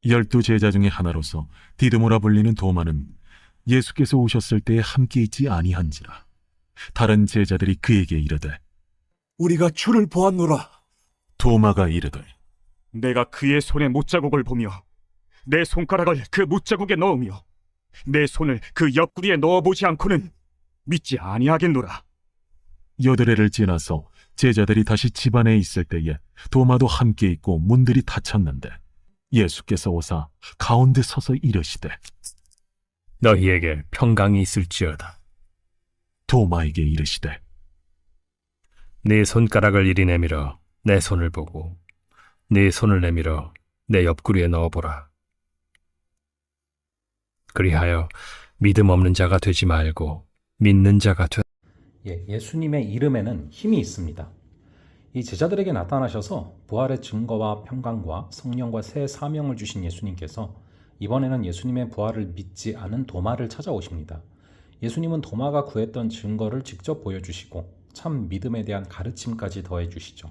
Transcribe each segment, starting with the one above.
12 제자 중에 하나로서 디드모라 불리는 도마는 예수께서 오셨을 때에 함께 있지 아니한지라. 다른 제자들이 그에게 이르되 우리가 주를 보았노라. 도마가 이르되 내가 그의 손에 못자국을 보며 내 손가락을 그 못자국에 넣으며 내 손을 그 옆구리에 넣어보지 않고는 믿지 아니하겠노라. 여드레를 지나서 제자들이 다시 집안에 있을 때에 도마도 함께 있고 문들이 닫혔는데 예수께서 오사 가운데 서서 이르시되 너희에게 평강이 있을지어다. 도마에게 이르시되 네 손가락을 이리 내밀어 내 손을 보고 네 손을 내밀어 내 옆구리에 넣어보라. 그리하여 믿음 없는 자가 되지 말고 믿는 자가 되라. 예수님의 이름에는 힘이 있습니다. 이 제자들에게 나타나셔서 부활의 증거와 평강과 성령과 새 사명을 주신 예수님께서 이번에는 예수님의 부활을 믿지 않은 도마를 찾아오십니다. 예수님은 도마가 구했던 증거를 직접 보여주시고 참 믿음에 대한 가르침까지 더해주시죠.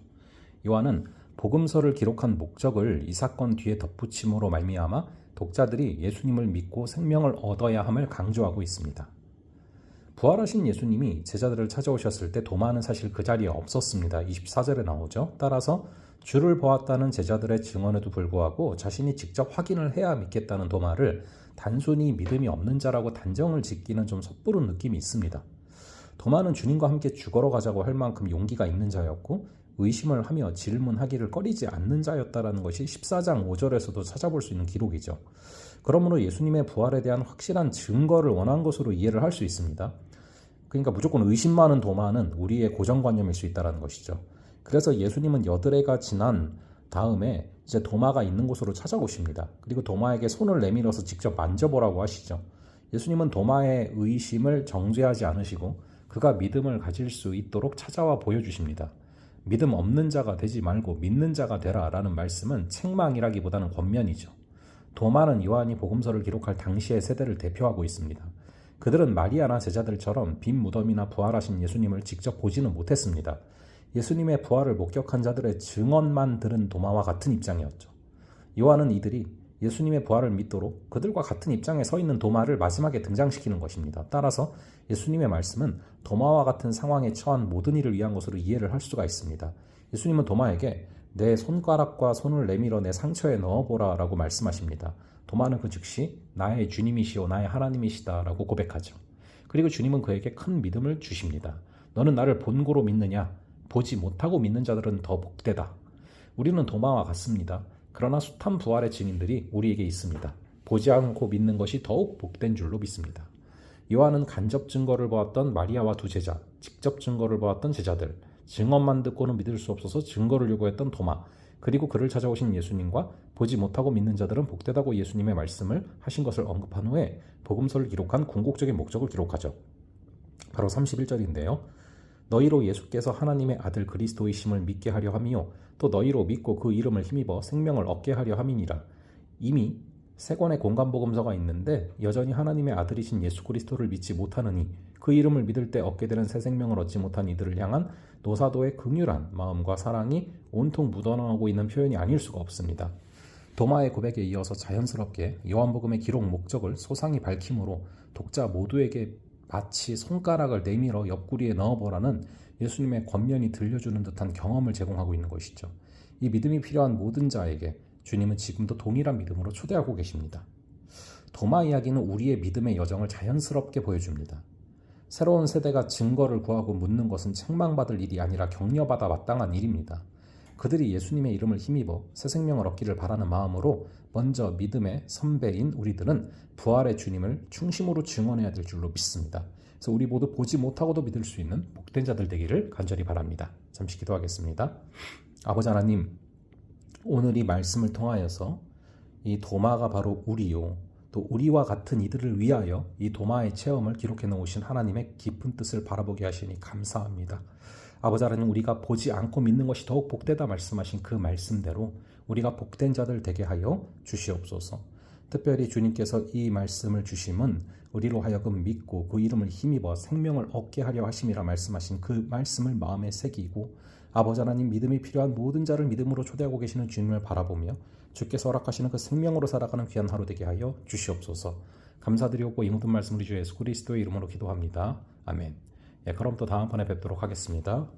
요한은 복음서를 기록한 목적을 이 사건 뒤에 덧붙임으로 말미암아 독자들이 예수님을 믿고 생명을 얻어야 함을 강조하고 있습니다. 부활하신 예수님이 제자들을 찾아오셨을 때 도마는 사실 그 자리에 없었습니다. 24절에 나오죠. 따라서 주를 보았다는 제자들의 증언에도 불구하고 자신이 직접 확인을 해야 믿겠다는 도마를 단순히 믿음이 없는 자라고 단정을 짓기는 좀 섣부른 느낌이 있습니다. 도마는 주님과 함께 죽으러 가자고 할 만큼 용기가 있는 자였고 의심을 하며 질문하기를 꺼리지 않는 자였다는 것이 14장 5절에서도 찾아볼 수 있는 기록이죠. 그러므로 예수님의 부활에 대한 확실한 증거를 원한 것으로 이해를 할 수 있습니다. 그러니까 무조건 의심 많은 도마는 우리의 고정관념일 수 있다는 것이죠. 그래서 예수님은 여드레가 지난 다음에 이제 도마가 있는 곳으로 찾아오십니다. 그리고 도마에게 손을 내밀어서 직접 만져보라고 하시죠. 예수님은 도마의 의심을 정죄하지 않으시고 그가 믿음을 가질 수 있도록 찾아와 보여주십니다. 믿음 없는 자가 되지 말고 믿는 자가 되라 라는 말씀은 책망이라기보다는 권면이죠. 도마는 요한이 복음서를 기록할 당시의 세대를 대표하고 있습니다. 그들은 마리아나 제자들처럼 빈 무덤이나 부활하신 예수님을 직접 보지는 못했습니다. 예수님의 부활을 목격한 자들의 증언만 들은 도마와 같은 입장이었죠. 요한은 이들이 예수님의 부활을 믿도록 그들과 같은 입장에 서 있는 도마를 마지막에 등장시키는 것입니다. 따라서 예수님의 말씀은 도마와 같은 상황에 처한 모든 이를 위한 것으로 이해를 할 수가 있습니다. 예수님은 도마에게 내 손가락과 손을 내밀어 내 상처에 넣어보라 라고 말씀하십니다. 도마는 그 즉시 나의 주님이시오 나의 하나님이시다 라고 고백하죠. 그리고 주님은 그에게 큰 믿음을 주십니다. 너는 나를 본고로 믿느냐? 보지 못하고 믿는 자들은 더 복되다. 우리는 도마와 같습니다. 그러나 숱한 부활의 증인들이 우리에게 있습니다. 보지 않고 믿는 것이 더욱 복된 줄로 믿습니다. 요한은 간접 증거를 보았던 마리아와 두 제자, 직접 증거를 보았던 제자들, 증언만 듣고는 믿을 수 없어서 증거를 요구했던 도마, 그리고 그를 찾아오신 예수님과 보지 못하고 믿는 자들은 복되다고 예수님의 말씀을 하신 것을 언급한 후에 복음서를 기록한 궁극적인 목적을 기록하죠. 바로 31절인데요. 너희로 예수께서 하나님의 아들 그리스도이심을 믿게 하려 함이요 또 너희로 믿고 그 이름을 힘입어 생명을 얻게 하려 함이니라. 이미 세 권의 공간복음서가 있는데 여전히 하나님의 아들이신 예수 그리스도를 믿지 못하느니 그 이름을 믿을 때 얻게 되는 새 생명을 얻지 못한 이들을 향한 노사도의 긍휼한 마음과 사랑이 온통 묻어나오고 있는 표현이 아닐 수가 없습니다. 도마의 고백에 이어서 자연스럽게 요한복음의 기록 목적을 소상히 밝힘으로 독자 모두에게 마치 손가락을 내밀어 옆구리에 넣어보라는 예수님의 권면이 들려주는 듯한 경험을 제공하고 있는 것이죠. 이 믿음이 필요한 모든 자에게 주님은 지금도 동일한 믿음으로 초대하고 계십니다. 도마 이야기는 우리의 믿음의 여정을 자연스럽게 보여줍니다. 새로운 세대가 증거를 구하고 묻는 것은 책망받을 일이 아니라 격려받아 마땅한 일입니다. 그들이 예수님의 이름을 힘입어 새 생명을 얻기를 바라는 마음으로 먼저 믿음의 선배인 우리들은 부활의 주님을 중심으로 증언해야 될 줄로 믿습니다. 그래서 우리 모두 보지 못하고도 믿을 수 있는 복된 자들 되기를 간절히 바랍니다. 잠시 기도하겠습니다. 아버지 하나님, 오늘 이 말씀을 통하여서 이 도마가 바로 우리요, 또 우리와 같은 이들을 위하여 이 도마의 체험을 기록해 놓으신 하나님의 깊은 뜻을 바라보게 하시니 감사합니다. 아버지 하나님, 우리가 보지 않고 믿는 것이 더욱 복되다 말씀하신 그 말씀대로 우리가 복된 자들 되게 하여 주시옵소서. 특별히 주님께서 이 말씀을 주심은 우리로 하여금 믿고 그 이름을 힘입어 생명을 얻게 하려 하심이라 말씀하신 그 말씀을 마음에 새기고 아버지 하나님, 믿음이 필요한 모든 자를 믿음으로 초대하고 계시는 주님을 바라보며 주께서 허락하시는 그 생명으로 살아가는 귀한 하루 되게 하여 주시옵소서. 감사드리고 이 모든 말씀 우리 주 예수 그리스도의 이름으로 기도합니다. 아멘. 그럼 또 다음 판에 뵙도록 하겠습니다.